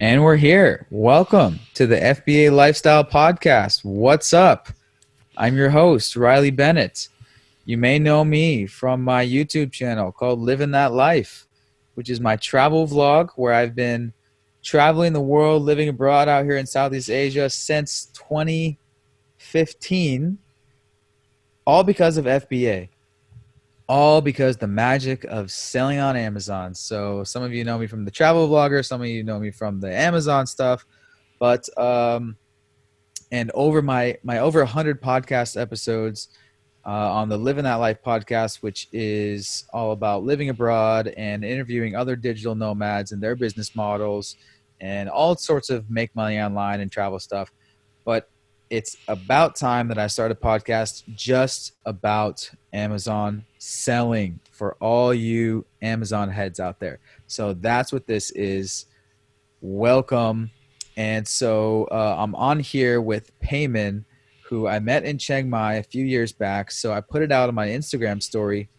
And we're here. Welcome to the FBA Lifestyle Podcast. What's up? I'm your host, Riley Bennett. You may know me from my YouTube channel called Living That Life, which is my travel vlog where I've been traveling the world, living abroad out here in Southeast Asia since 2015, all because of FBA. All because the magic of selling on Amazon. So some of you know me from the travel vlogger, some of you know me from the Amazon stuff, but and over my over 100 podcast episodes on the Living That Life podcast, which is all about living abroad and interviewing other digital nomads and their business models and all sorts of make money online and travel stuff. But it's about time that I start a podcast just about Amazon selling for all you Amazon heads out there. So that's what this is. Welcome. And so I'm on here with Payman, who I met in Chiang Mai a few years back. So I put it out on my Instagram story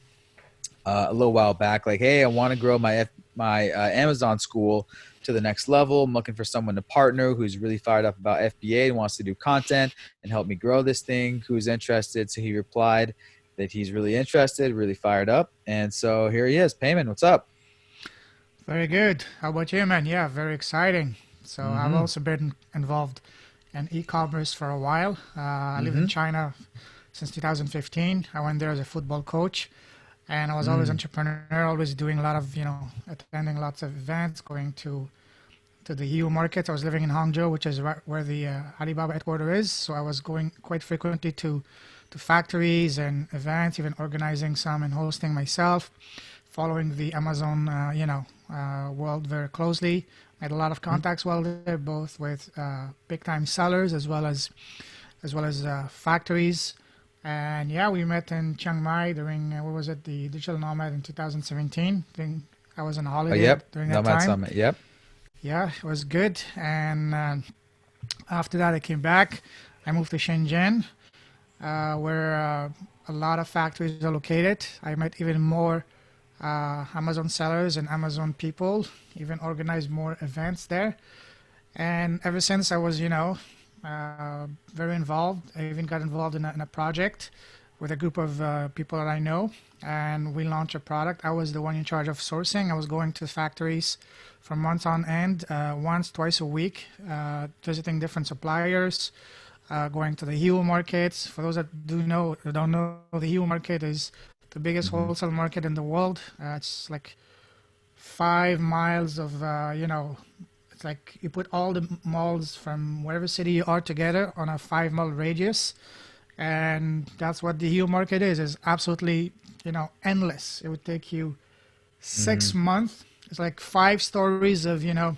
a little while back, like, hey, I want to grow my Amazon school to the next level. I'm looking for someone to partner who's really fired up about FBA and wants to do content and help me grow this thing, who's interested. So he replied that he's really interested, really fired up. And so here he is. Payman, what's up? Very good. How about you, man? Yeah, very exciting. So I've also been involved in e-commerce for a while. I live in China since 2015. I went there as a football coach. And I was always entrepreneur, always doing a lot of, attending lots of events, going to the EU market. I was living in Hangzhou, which is right where the Alibaba headquarters is. So I was going quite frequently to factories and events, even organizing some and hosting myself, following the Amazon, world very closely. I had a lot of contacts while there, both with big-time sellers as well as factories. And yeah, we met in Chiang Mai during, the Digital Nomad in 2017. I think I was on holiday during that Nomad time. Summit, yep. Yeah, it was good. And after that, I came back. I moved to Shenzhen, where a lot of factories are located. I met even more Amazon sellers and Amazon people, even organized more events there. And ever since I was, very involved. I even got involved in a project with a group of people that I know, and we launched a product. I was the one in charge of sourcing. I was going to factories for months on end, once, twice a week, visiting different suppliers, going to the EU markets. For those that don't know, the EU market is the biggest wholesale market in the world. It's like 5 miles of, it's like you put all the malls from whatever city you are together on a 5-mile radius. And that's what the EU market is absolutely, endless. It would take you 6 months. It's like 5 stories of, small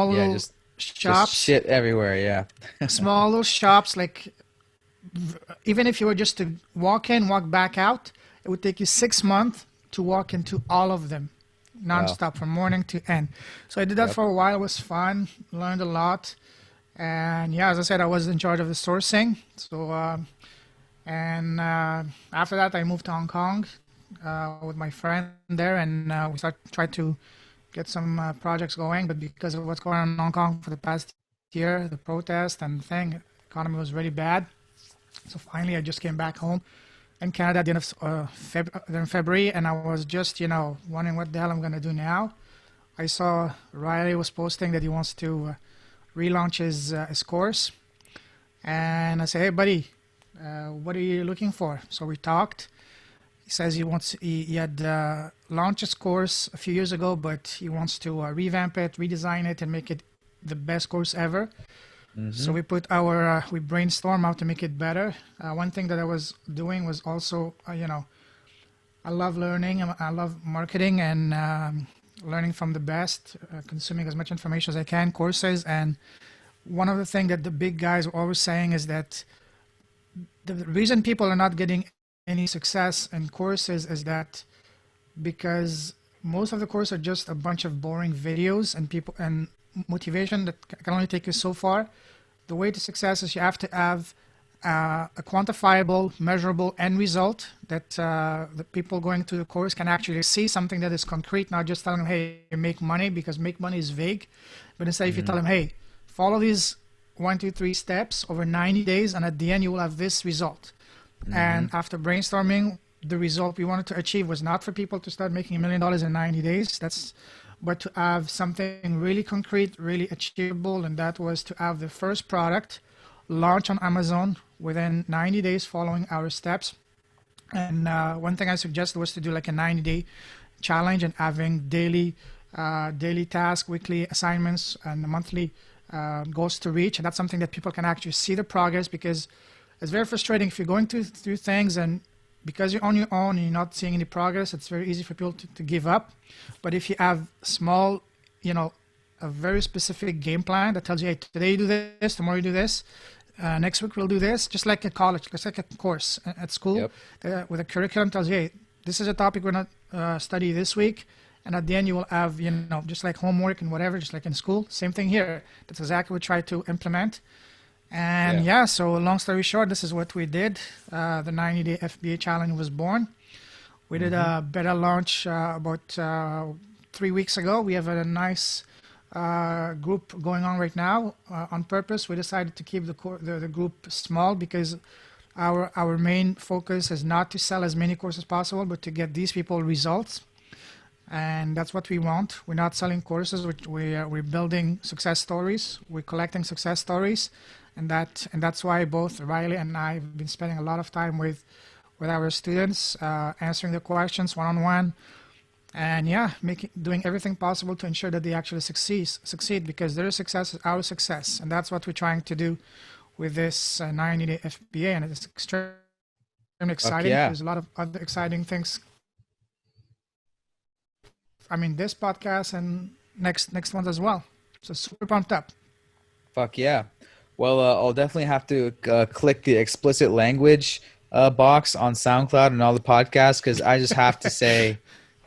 little Just shops. Just shit everywhere, yeah. Small little shops, like even if you were just to walk in, walk back out, it would take you 6 months to walk into all of them. Non-stop from morning to end. So I did that for a while. It was fun, learned a lot. And yeah, as I said, I was in charge of the sourcing. So after that I moved to Hong Kong with my friend there, and we tried to get some projects going. But because of what's going on in Hong Kong for the past year, the protest and the economy was really bad. So finally I just came back home in Canada at the end of February, and I was just, wondering what the hell I'm going to do now. I saw Riley was posting that he wants to relaunch his course, and I said, hey, buddy, what are you looking for? So we talked. He says he had launched his course a few years ago, but he wants to revamp it, redesign it, and make it the best course ever. So we put we brainstorm how to make it better. One thing that I was doing was also, I love learning. I love marketing and learning from the best, consuming as much information as I can, courses. And one of the things that the big guys are always saying is that the reason people are not getting any success in courses is that because most of the courses are just a bunch of boring videos and motivation that can only take you so far. The way to success is you have to have a quantifiable, measurable end result that the people going to the course can actually see something that is concrete, not just telling them, hey, make money, because make money is vague. But instead, if you Mm-hmm. tell them, hey, follow these 1, 2, 3 steps over 90 days, and at the end, you will have this result. Mm-hmm. And after brainstorming, the result we wanted to achieve was not for people to start making $1 million in 90 days. But to have something really concrete, really achievable, and that was to have the first product launch on Amazon within 90 days following our steps. And one thing I suggested was to do like a 90-day challenge and having daily tasks, weekly assignments, and monthly goals to reach. And that's something that people can actually see the progress, because it's very frustrating if you're going through things and because you're on your own and you're not seeing any progress, it's very easy for people to give up. But if you have small, you know, a very specific game plan that tells you, hey, today you do this, tomorrow you do this, next week we'll do this, just like a college, just like a course at school, Yep. with a curriculum tells you, hey, this is a topic we're going to study this week. And at the end, you will have, you know, just like homework and whatever, just like in school, same thing here. That's exactly what we try to implement. And Yeah. yeah, so long story short, this is what we did. The 90-day FBA challenge was born. We did Mm-hmm. a beta launch about 3 weeks ago. We have a nice group going on right now. On purpose, we decided to keep the group small because our main focus is not to sell as many courses as possible, but to get these people results. And that's what we want. We're not selling courses. We're building success stories. We're collecting success stories, and that's why both Riley and I have been spending a lot of time with our students, answering the questions one on one, and yeah, doing everything possible to ensure that they actually succeed, because their success is our success, and that's what we're trying to do with this 90-day FBA, and it's extremely Fuck exciting. yeah. There's a lot of other exciting things. I mean, this podcast and next ones as well. So super pumped up. Fuck yeah. Well, I'll definitely have to click the explicit language box on SoundCloud and all the podcasts because I just have to say,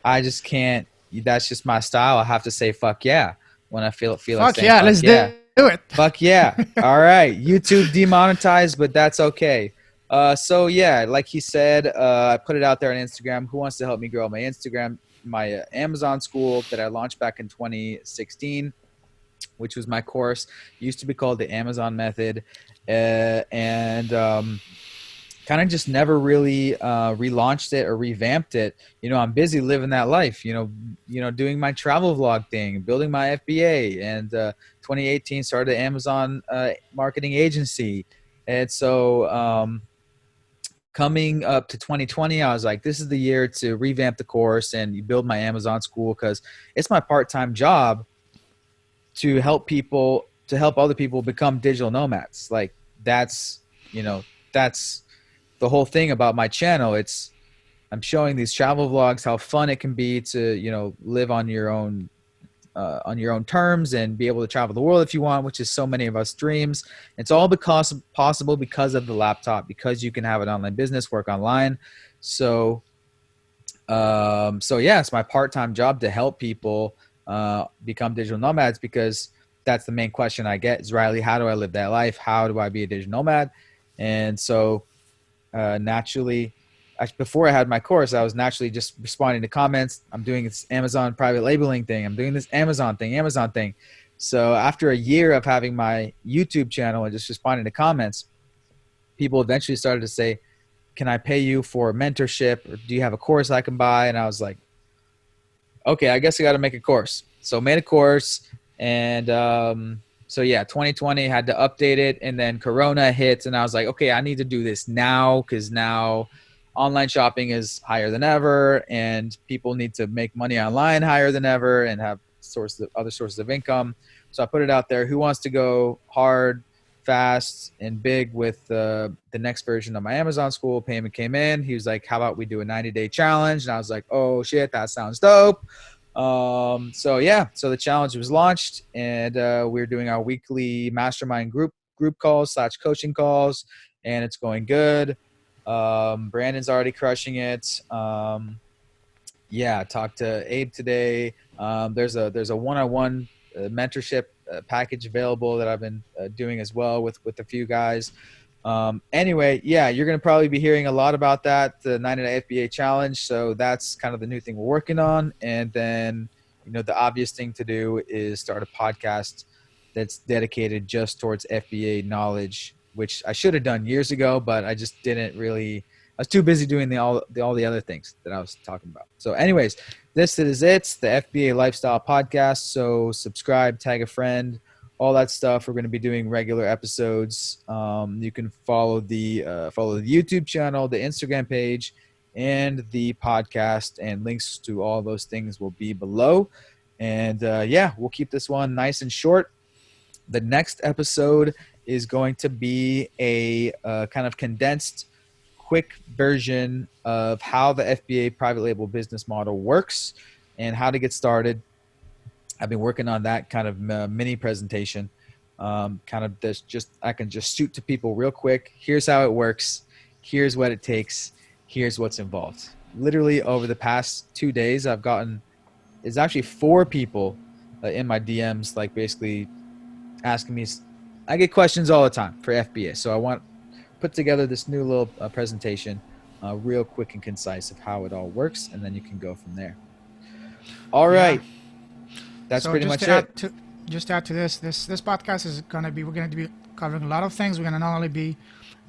I just can't. That's just my style. I have to say "fuck yeah" when I feel like Fuck saying yeah, "fuck let's yeah." do it. Fuck yeah. All right. YouTube demonetized, but that's okay. So yeah, like he said, I put it out there on Instagram. Who wants to help me grow my Instagram, my Amazon school that I launched back in 2016, which was my course. It used to be called the Amazon Method, and kind of just never really relaunched it or revamped it. You know, I'm busy living that life. Doing my travel vlog thing, building my FBA, and 2018 started an Amazon marketing agency. And so coming up to 2020, I was like, this is the year to revamp the course and build my Amazon school because it's my part-time job to help other people become digital nomads. Like that's you know that's the whole thing about my channel. It's I'm showing these travel vlogs how fun it can be to live on your own terms and be able to travel the world if you want, which is so many of us dreams. It's all because possible because of the laptop, because you can have an online business, work online. So yeah, it's my part-time job to help people become digital nomads, because that's the main question I get is, Riley, how do I live that life? How do I be a digital nomad? And so naturally, before I had my course, I was naturally just responding to comments. I'm doing this Amazon private labeling thing. I'm doing this Amazon thing. So after a year of having my YouTube channel and just responding to comments, people eventually started to say, can I pay you for mentorship, or do you have a course I can buy? And I was like, okay, I guess I got to make a course. So made a course, and so yeah, 2020 had to update it, and then Corona hit, and I was like, okay, I need to do this now because now online shopping is higher than ever, and people need to make money online higher than ever and have other sources of income. So I put it out there. Who wants to go hard, fast, and big with the next version of my Amazon school? Payment came in. He was like, how about we do a 90-day challenge? And I was like, oh shit, that sounds dope. So yeah, so the challenge was launched, and we're doing our weekly mastermind group calls / coaching calls, and it's going good. Brandon's already crushing it. Yeah, talked to Abe today. There's a one-on-one mentorship package available that I've been doing as well with a few guys. Anyway, yeah, you're going to probably be hearing a lot about that, the 90 FBA challenge. So that's kind of the new thing we're working on. And then, the obvious thing to do is start a podcast that's dedicated just towards FBA knowledge, which I should have done years ago, but I just didn't really. I was too busy doing all the other things that I was talking about. So, anyways, this is it, the FBA Lifestyle Podcast. So, subscribe, tag a friend, all that stuff. We're going to be doing regular episodes. You can follow the YouTube channel, the Instagram page, and the podcast, and links to all those things will be below. And yeah, we'll keep this one nice and short. The next episode is going to be a kind of condensed, quick version of how the FBA private label business model works and how to get started. I've been working on that kind of mini presentation. Kind of this, just I can just shoot to people real quick. Here's how it works. Here's what it takes. Here's what's involved. Literally over the past 2 days, I've gotten, it's actually 4 people in my DMs, like basically asking me. I get questions all the time for FBA, so I want to put together this new little presentation, real quick and concise of how it all works, and then you can go from there. All right. Yeah. That's So pretty just much to it. add to this podcast is gonna be, we're gonna be covering a lot of things. We're gonna not only be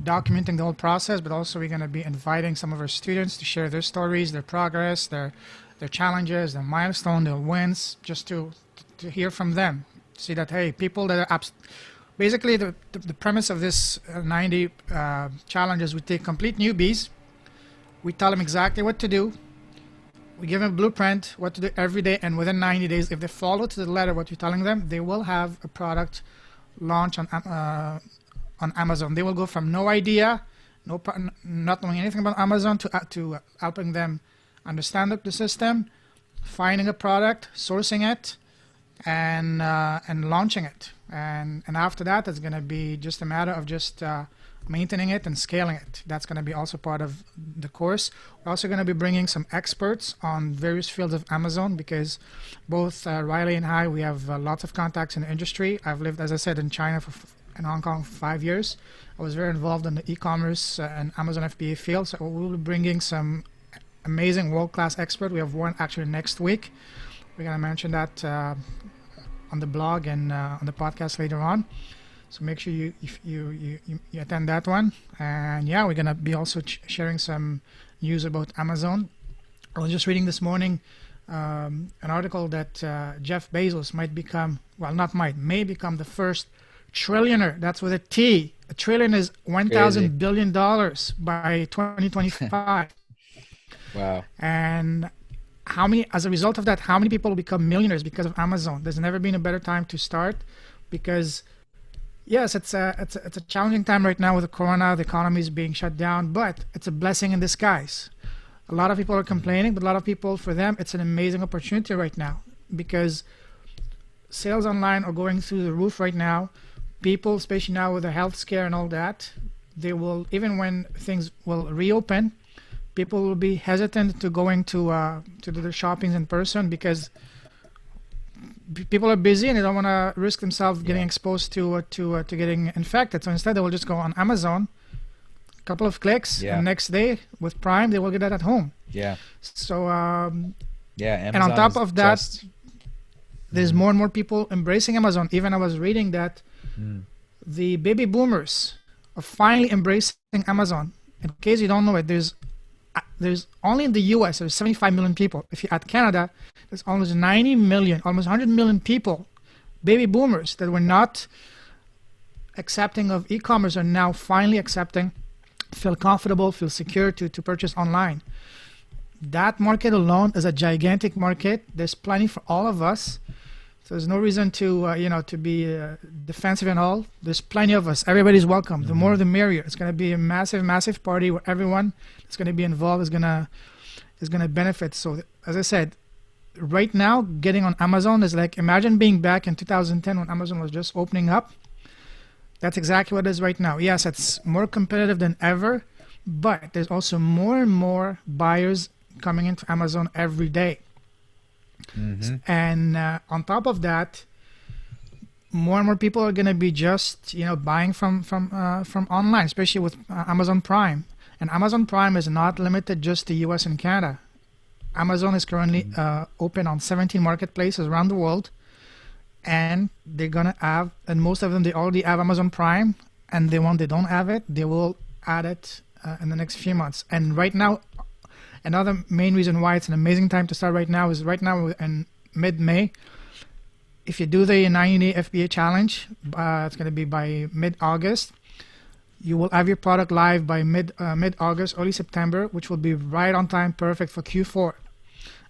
documenting the whole process, but also we're gonna be inviting some of our students to share their stories, their progress, their challenges, their milestone, their wins, just to hear from them. See that, hey, people that are basically the premise of this 90 challenge is we take complete newbies, we tell them exactly what to do. We give them a blueprint, what to do every day, and within 90 days, if they follow to the letter what you're telling them, they will have a product launch on Amazon. They will go from no idea, not knowing anything about Amazon, to helping them understand the system, finding a product, sourcing it, and launching it. And after that, it's going to be just a matter of just maintaining it and scaling it. That's going to be also part of the course. We're also going to be bringing some experts on various fields of Amazon, because both Riley and I, we have lots of contacts in the industry. I've lived, as I said, in China in Hong Kong for 5 years. I was very involved in the e-commerce and Amazon FBA field. So we'll be bringing some amazing world-class experts. We have one actually next week. We're going to mention that on the blog and on the podcast later on. So make sure you attend that one. And yeah, we're gonna be also sharing some news about Amazon. I was just reading this morning an article that Jeff Bezos may become the first trillionaire. That's with a T. A trillion is $1,000 billion by 2025. Wow. And as a result of that, how many people will become millionaires because of Amazon? There's never been a better time to start, because yes, it's a challenging time right now with the corona. The economy is being shut down, but it's a blessing in disguise. A lot of people are complaining, but a lot of people, for them, it's an amazing opportunity right now, because sales online are going through the roof right now. People, especially now with the health scare and all that, they will, even when things will reopen, people will be hesitant to going to do their shoppings in person, because people are busy and they don't want to risk themselves getting exposed to getting infected. So instead, they will just go on Amazon, a couple of clicks, and next day with Prime, they will get that at home. Yeah. So Amazon, and on top of that, there's more and more people embracing Amazon. Even I was reading that the baby boomers are finally embracing Amazon. In case you don't know it, there's only in the US, there's 75 million people. If you add Canada, there's almost 90 million, almost 100 million people, baby boomers, that were not accepting of e-commerce are now finally accepting, feel comfortable, feel secure to purchase online. That market alone is a gigantic market. There's plenty for all of us. So there's no reason to be defensive and all. There's plenty of us. Everybody's welcome. The more the merrier. It's going to be a massive, massive party where everyone that's going to be involved is going to benefit. So as I said, right now, getting on Amazon is like, imagine being back in 2010 when Amazon was just opening up. That's exactly what it is right now. Yes, it's more competitive than ever, but there's also more and more buyers coming into Amazon every day. And on top of that, more and more people are gonna be just buying from online, especially with Amazon Prime. And Amazon Prime is not limited just to U.S. and Canada. Amazon is currently Mhm. open on 17 marketplaces around the world, and they're gonna have, and most of them they already have Amazon Prime, and the one they don't have it, they will add it in the next few months. And right now, another main reason why it's an amazing time to start right now is right now in mid-May. If you do the 90-day FBA challenge, it's going to be by mid-August. You will have your product live by mid-August, early September, which will be right on time, perfect for Q4.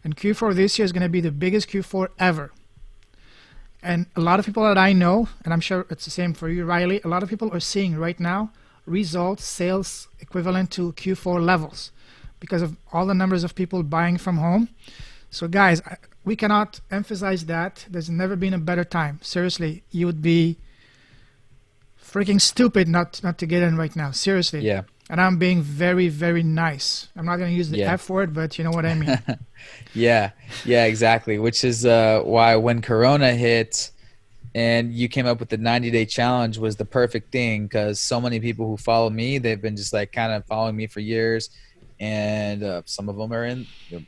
And Q4 this year is going to be the biggest Q4 ever. And a lot of people that I know, and I'm sure it's the same for you, Riley, a lot of people are seeing right now results, sales equivalent to Q4 levels because of all the numbers of people buying from home. So guys, we cannot emphasize that. There's never been a better time. Seriously, you would be freaking stupid not to get in right now. Seriously. Yeah. And I'm being very, very nice. I'm not going to use the Yeah. F word, but you know what I mean. Yeah. Yeah, exactly. Which is why when Corona hit and you came up with the 90-day challenge was the perfect thing, because so many people who follow me, they've been just like kind of following me for years, and some of them are in a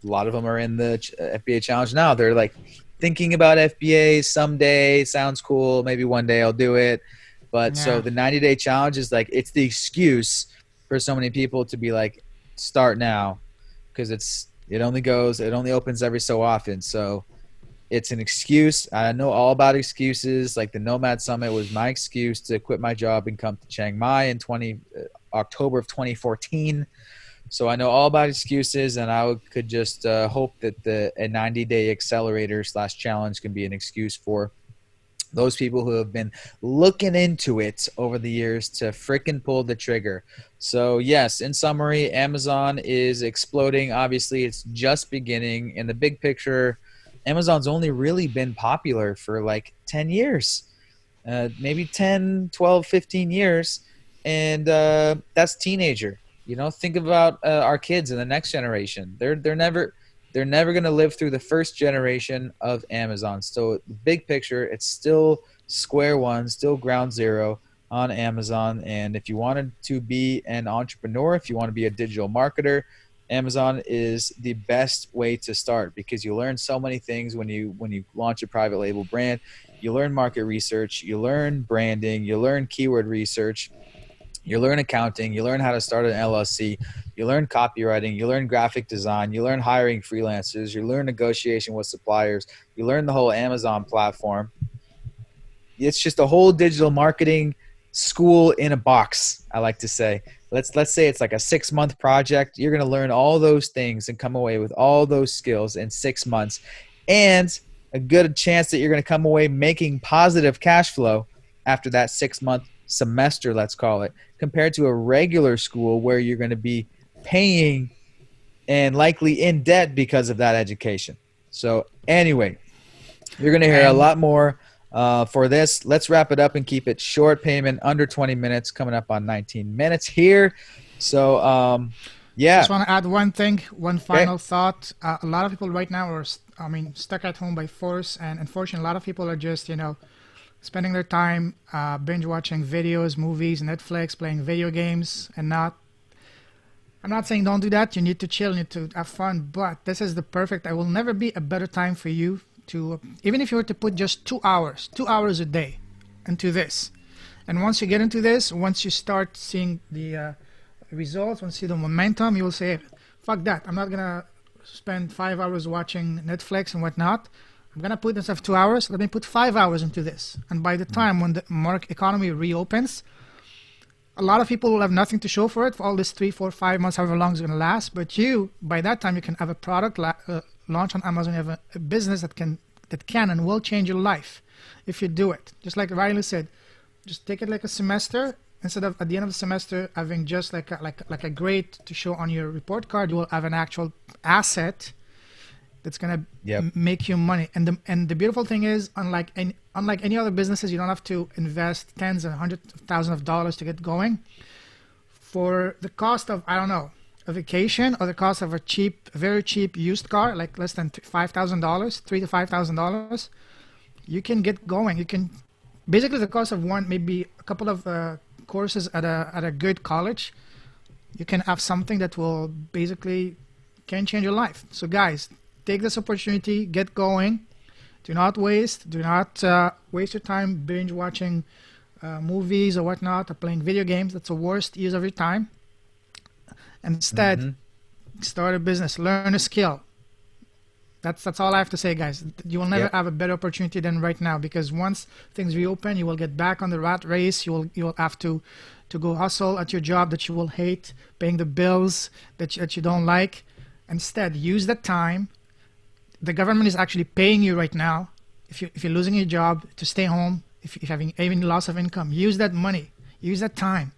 lot of them are in the FBA challenge now. They're like thinking about FBA someday. Sounds cool. Maybe one day I'll do it. But so Yeah. the 90-day challenge is like, it's the excuse for so many people to be like, start now, because it only opens every so often. So it's an excuse. I know all about excuses. Like the Nomad Summit was my excuse to quit my job and come to Chiang Mai in October of 2014. So I know all about excuses, and I could just hope that a 90-day accelerator / challenge can be an excuse for those people who have been looking into it over the years to frickin' pull the trigger. So yes, in summary, Amazon is exploding. Obviously, it's just beginning. In the big picture, Amazon's only really been popular for like 10 years, maybe 10, 12, 15 years. And that's teenager. Think about our kids in the next generation. They're never going to live through the first generation of Amazon. So the big picture, it's still square one, still ground zero on Amazon. And if you wanted to be an entrepreneur, if you want to be a digital marketer, Amazon is the best way to start, because you learn so many things when you launch a private label brand. You learn market research, you learn branding, you learn keyword research, you learn accounting, you learn how to start an LLC, you learn copywriting, you learn graphic design, you learn hiring freelancers, you learn negotiation with suppliers, you learn the whole Amazon platform. It's just a whole digital marketing school in a box, I like to say. Let's say it's like a 6-month project. You're going to learn all those things and come away with all those skills in 6 months, and a good chance that you're going to come away making positive cash flow after that 6-month semester, let's call it, compared to a regular school where you're going to be paying and likely in debt because of that education. So anyway, you're going to hear a And lot more for this. Let's wrap it up and keep it short. Payment under 20 minutes, coming up on 19 minutes here. So, just yeah. want to add one thing, one Okay. final thought. A lot of people right now are, I mean, stuck at home by force, and unfortunately, a lot of people are just, spending their time binge watching videos, movies, Netflix, playing video games, and not. I'm not saying don't do that. You need to chill, you need to have fun, but this is the perfect. I will never be a better time for you to, even if you were to put just 2 hours a day into this. And once you get into this, once you start seeing the results, once you see the momentum, you will say, fuck that. I'm not going to spend 5 hours watching Netflix and whatnot. I'm going to put instead of 2 hours, let me put 5 hours into this. And by the time when the market economy reopens, a lot of people will have nothing to show for it for all this 3, 4, 5 months, however long it's going to last. But you, by that time, you can have a product launch on Amazon. You have a business that can and will change your life if you do it. Just like Riley said, just take it like a semester. Instead of at the end of the semester having just like a grade to show on your report card, you will have an actual asset that's gonna Yep. make you money. And the beautiful thing is, unlike any other businesses, you don't have to invest tens and hundreds of thousands of dollars to get going. For the cost of, I don't know, a vacation, or the cost of a very cheap used car, like less than $5,000, $3,000 to $5,000, you can get going. You can basically the cost of one, maybe a couple of courses at a good college. You can have something that will basically can change your life. So guys, take this opportunity, get going. Do not waste your time binge watching movies or whatnot, or playing video games. That's the worst use of your time. Instead, Mm-hmm. start a business, learn a skill. That's all I have to say, guys. You will never Yep. have a better opportunity than right now, because once things reopen, you will get back on the rat race. You will have to go hustle at your job that you will hate, paying the bills that you don't like. Instead, use that time. The government is actually paying you right now. If you're losing your job, to stay home, if you're having even loss of income, use that money, use that time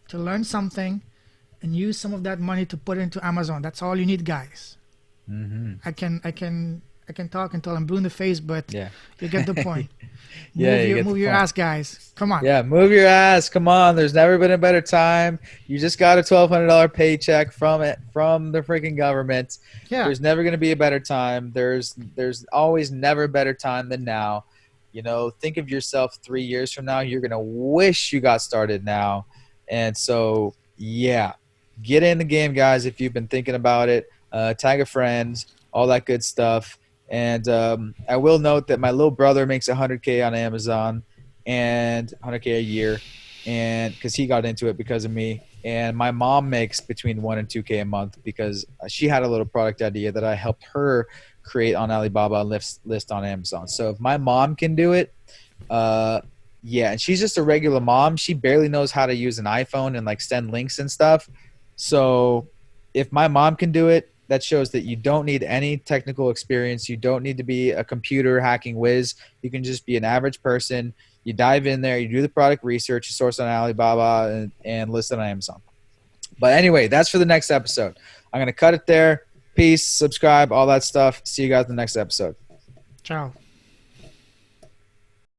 to learn something, and use some of that money to put into Amazon. That's all you need, guys. Mm-hmm. I can talk until I'm blue in the face, but Yeah. you get the point. Yeah, you get the Move your point. ass, guys. Come on. Yeah, move your ass. Come on. There's never been a better time. You just got a $1,200 paycheck from it from the freaking government. Yeah. There's never going to be a better time. There's always never a better time than now. Think of yourself 3 years from now. You're going to wish you got started now. And so, yeah, get in the game, guys. If you've been thinking about it, tag a friend, all that good stuff. And I will note that my little brother makes 100K on Amazon and 100K a year, and because he got into it because of me. And my mom makes between 1 and 2K a month because she had a little product idea that I helped her create on Alibaba and list on Amazon. So if my mom can do it, uh, yeah, and she's just a regular mom. She barely knows how to use an iPhone and like send links and stuff. So if my mom can do it, that shows that you don't need any technical experience. You don't need to be a computer hacking whiz. You can just be an average person. You dive in there, you do the product research, you source on Alibaba and list it on Amazon. But anyway, that's for the next episode. I'm going to cut it there. Peace, subscribe, all that stuff. See you guys in the next episode. Ciao.